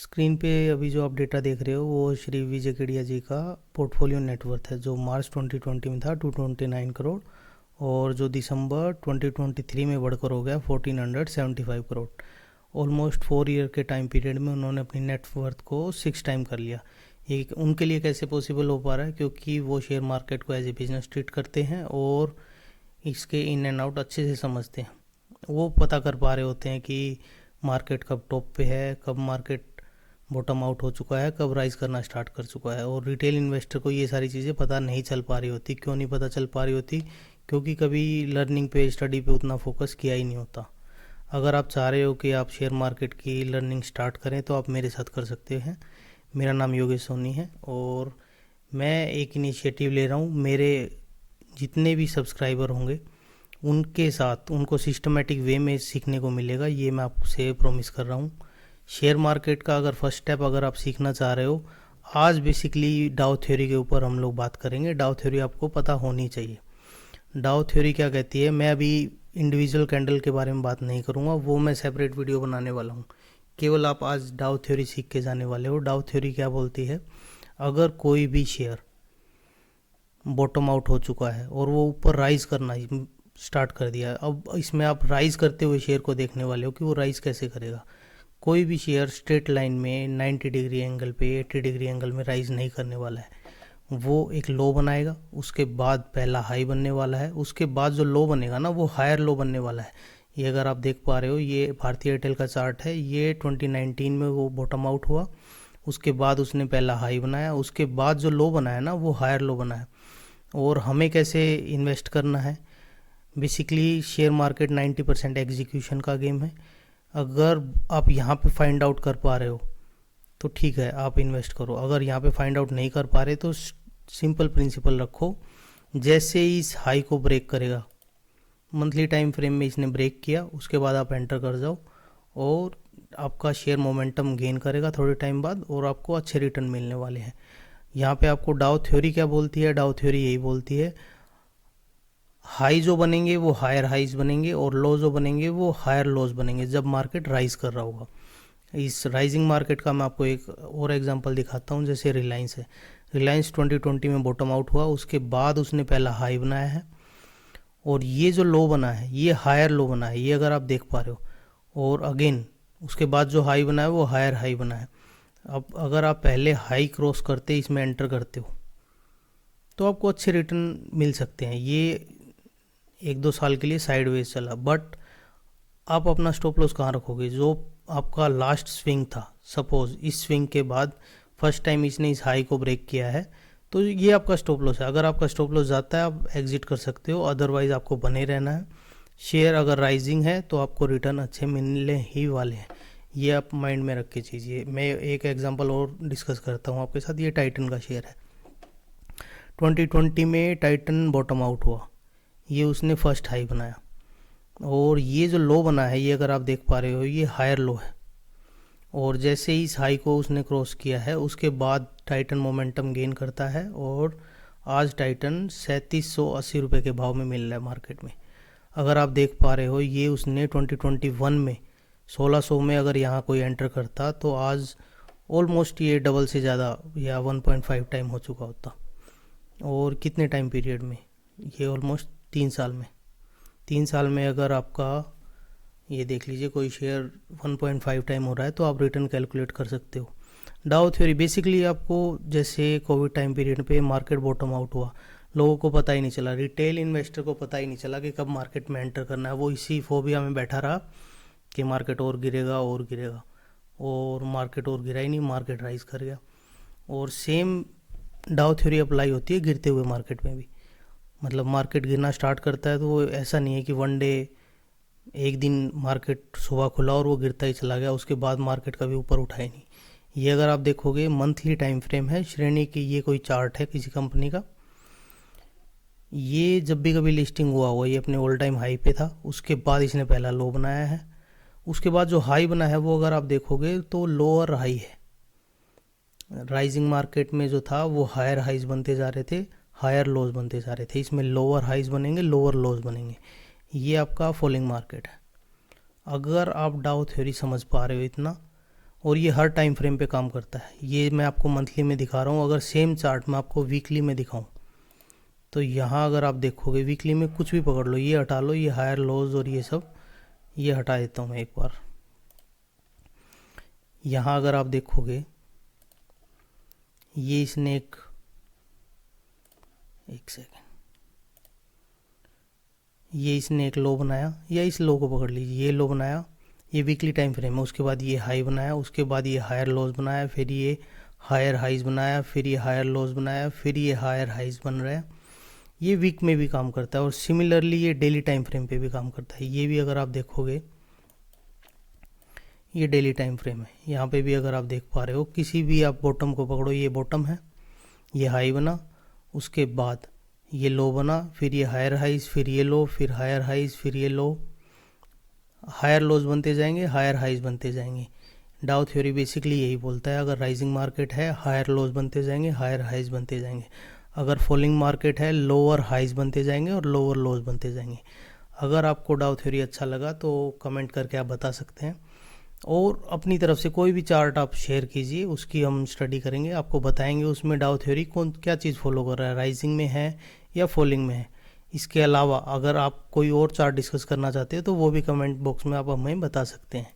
Screen पे अभी जो आप डेटा देख रहे हो वो श्री विजय केडिया जी का पोर्टफोलियो नेटवर्थ है, जो मार्च 2020 में था 229 करोड़ और जो दिसंबर 2023 में बढ़कर हो गया 1475 करोड़। ऑलमोस्ट 4 ईयर के टाइम पीरियड में उन्होंने अपनी नेटवर्थ को 6 टाइम कर लिया। ये उनके लिए कैसे पॉसिबल हो पा रहा है? क्योंकि वो शेयर मार्केट को एज ए बिजनेस ट्रीट करते हैं और इसके इन एंड आउट अच्छे से समझते हैं। वो पता कर पा रहे होते हैं कि मार्केट कब टॉप पे है, कब मार्केट बॉटम आउट हो चुका है, कब राइज करना स्टार्ट कर चुका है। और रिटेल इन्वेस्टर को ये सारी चीज़ें पता नहीं चल पा रही होती। क्यों नहीं पता चल पा रही होती? क्योंकि कभी लर्निंग पे, स्टडी पे उतना फोकस किया ही नहीं होता। अगर आप चाह रहे हो कि आप शेयर मार्केट की लर्निंग स्टार्ट करें तो आप मेरे साथ कर सकते हैं। मेरा नाम योगेश सोनी है और मैं एक इनिशिएटिव ले रहा हूँ। मेरे जितने भी सब्सक्राइबर होंगे उनके साथ उनको सिस्टमेटिक वे में सीखने को मिलेगा, ये मैं आपसे प्रॉमिस कर रहा हूँ। शेयर मार्केट का अगर फर्स्ट स्टेप अगर आप सीखना चाह रहे हो, आज बेसिकली डाउ थ्योरी के ऊपर हम लोग बात करेंगे। डाउ थ्योरी आपको पता होनी चाहिए। डाउ थ्योरी क्या कहती है? मैं अभी इंडिविजुअल कैंडल के बारे में बात नहीं करूँगा, वो मैं सेपरेट वीडियो बनाने वाला हूँ। केवल आप आज डाउ थ्योरी सीख के जाने वाले हो। डाउ थ्योरी क्या बोलती है? अगर कोई भी शेयर बॉटम आउट हो चुका है और वो ऊपर राइज करना स्टार्ट कर दिया है, अब इसमें आप राइज करते हुए शेयर को देखने वाले हो कि वो राइज कैसे करेगा। कोई भी शेयर स्ट्रेट लाइन में 90 डिग्री एंगल पे, 80 डिग्री एंगल में राइज नहीं करने वाला है। वो एक लो बनाएगा, उसके बाद पहला हाई बनने वाला है, उसके बाद जो लो बनेगा ना वो हायर लो बनने वाला है। ये अगर आप देख पा रहे हो, ये भारतीय एयरटेल का चार्ट है। ये 2019 में वो बॉटम आउट हुआ, उसके बाद उसने पहला हाई बनाया, उसके बाद जो लो बनाया ना वो हायर लो बनाया। और हमें कैसे इन्वेस्ट करना है? बेसिकली शेयर मार्केट 90% एग्जीक्यूशन का गेम है। अगर आप यहाँ पे फाइंड आउट कर पा रहे हो तो ठीक है, आप इन्वेस्ट करो। अगर यहाँ पे फाइंड आउट नहीं कर पा रहे तो सिंपल प्रिंसिपल रखो, जैसे ही इस हाई को ब्रेक करेगा, मंथली टाइम फ्रेम में इसने ब्रेक किया, उसके बाद आप एंटर कर जाओ और आपका शेयर मोमेंटम गेन करेगा थोड़े टाइम बाद और आपको अच्छे रिटर्न मिलने वाले हैं। यहाँ पे आपको डाउ थ्योरी क्या बोलती है? डाउ थ्योरी यही बोलती है, हाई जो बनेंगे वो हायर हाइज बनेंगे और लो जो बनेंगे वो हायर लोज बनेंगे जब मार्केट राइज कर रहा होगा। इस राइजिंग मार्केट का मैं आपको एक और एग्जांपल दिखाता हूँ। जैसे रिलायंस है। रिलायंस 2020 में बॉटम आउट हुआ, उसके बाद उसने पहला हाई बनाया है और ये जो लो बना है ये हायर लो बना है, ये अगर आप देख पा रहे हो। और अगेन उसके बाद जो हाई बना है वो हायर हाई बना है। अब अगर आप पहले हाई क्रॉस करते इसमें एंटर करते हो तो आपको अच्छे रिटर्न मिल सकते हैं। ये 1-2 साल के लिए साइडवेज चला, बट आप अपना स्टॉप लॉस कहाँ रखोगे? जो आपका लास्ट स्विंग था, सपोज इस स्विंग के बाद फर्स्ट टाइम इसने इस हाई को ब्रेक किया है, तो ये आपका स्टॉप लॉस है। अगर आपका स्टॉप लॉस जाता है आप एग्जिट कर सकते हो, अदरवाइज आपको बने रहना है। शेयर अगर राइजिंग है तो आपको रिटर्न अच्छे मिलने ही वाले हैं, ये आप माइंड में रख के चीजिए। मैं एक एग्जांपल और डिस्कस करता हूँ आपके साथ। ये टाइटन का शेयर है। 2020 में टाइटन बॉटम आउट हुआ, ये उसने फर्स्ट हाई बनाया और ये जो लो बना है ये अगर आप देख पा रहे हो ये हायर लो है। और जैसे ही इस हाई को उसने क्रॉस किया है उसके बाद टाइटन मोमेंटम गेन करता है और आज टाइटन 3780 रुपये के भाव में मिल रहा है मार्केट में। अगर आप देख पा रहे हो ये उसने 2021 में 1600 में अगर यहाँ कोई एंटर करता तो आज ऑलमोस्ट ये डबल से ज़्यादा या 1.5 टाइम हो चुका होता। और कितने टाइम पीरियड में? ये ऑलमोस्ट 3 साल में। 3 साल में अगर आपका ये देख लीजिए कोई शेयर 1.5 टाइम हो रहा है तो आप रिटर्न कैलकुलेट कर सकते हो। डाउ थ्योरी बेसिकली आपको, जैसे कोविड टाइम पीरियड पे मार्केट बॉटम आउट हुआ, लोगों को पता ही नहीं चला, रिटेल इन्वेस्टर को पता ही नहीं चला कि कब मार्केट में एंटर करना है। वो इसी फोबिया में बैठा रहा कि मार्केट और गिरेगा और गिरेगा, और मार्केट और गिरा ही नहीं, मार्केट राइज कर गया। और सेम डाउ थ्योरी अप्लाई होती है गिरते हुए मार्केट में भी। मतलब मार्केट गिरना स्टार्ट करता है तो वो ऐसा नहीं है कि वन डे, एक दिन मार्केट सुबह खुला और वो गिरता ही चला गया, उसके बाद मार्केट कभी ऊपर उठा ही नहीं। ये अगर आप देखोगे मंथली टाइम फ्रेम है, श्रेणी की ये कोई चार्ट है किसी कंपनी का। ये जब भी कभी लिस्टिंग हुआ ये अपने ऑल टाइम हाई पे था, उसके बाद इसने पहला लो बनाया है, उसके बाद जो हाई बना है वो अगर आप देखोगे तो लोअर हाई है। राइजिंग मार्केट में जो था वो हायर हाइज बनते जा रहे थे, हायर लोज बनते जा रहे थे। इसमें लोअर हाइज बनेंगे, लोअर लोज बनेंगे। ये आपका फॉलिंग मार्केट है। अगर आप डाउ थ्योरी समझ पा रहे हो इतना, और ये हर टाइम फ्रेम पे काम करता है। ये मैं आपको मंथली में दिखा रहा हूँ। अगर सेम चार्ट मैं आपको वीकली में दिखाऊँ तो यहाँ अगर आप देखोगे वीकली में कुछ भी पकड़ लो, ये हटा लो, ये हायर लोज और ये सब ये हटा देता हूँ मैं एक बार। यहाँ अगर आप देखोगे ये इसने एक सेकेंड, ये इसने एक लो बनाया, या इस लो को पकड़ लीजिए, ये लो बनाया, ये वीकली टाइम फ्रेम है। उसके बाद ये हाई बनाया, उसके बाद ये हायर लोज बनाया, फिर ये हायर हाइज बनाया, फिर ये हायर लोज बनाया, फिर ये हायर हाइज बन रहा है। ये वीक में भी काम करता है और सिमिलरली ये डेली टाइम फ्रेम पे भी काम करता है। ये भी अगर आप देखोगे ये डेली टाइम फ्रेम है। यहाँ पे भी अगर आप देख पा रहे हो, किसी भी आप बॉटम को पकड़ो, ये बॉटम है, ये हाई बना, उसके बाद ये लो बना, फिर ये हायर हाइज, फिर ये लो, फिर हायर हाइज, फिर ये लो, हायर लोज बनते जाएंगे, हायर हाइज बनते जाएंगे। डाउ थ्योरी बेसिकली यही बोलता है, अगर राइजिंग मार्केट है हायर लोज बनते जाएंगे, हायर हाइज बनते जाएंगे। अगर फॉलिंग मार्केट है लोअर हाइज बनते जाएंगे और लोअर लोज बनते जाएंगे। अगर आपको डाउ थ्योरी अच्छा लगा तो कमेंट करके आप बता सकते हैं, और अपनी तरफ से कोई भी चार्ट आप शेयर कीजिए, उसकी हम स्टडी करेंगे, आपको बताएंगे उसमें डाउ थ्योरी कौन क्या चीज़ फॉलो कर रहा है, राइजिंग में है या फॉलिंग में है। इसके अलावा अगर आप कोई और चार्ट डिस्कस करना चाहते हैं तो वो भी कमेंट बॉक्स में आप हमें बता सकते हैं।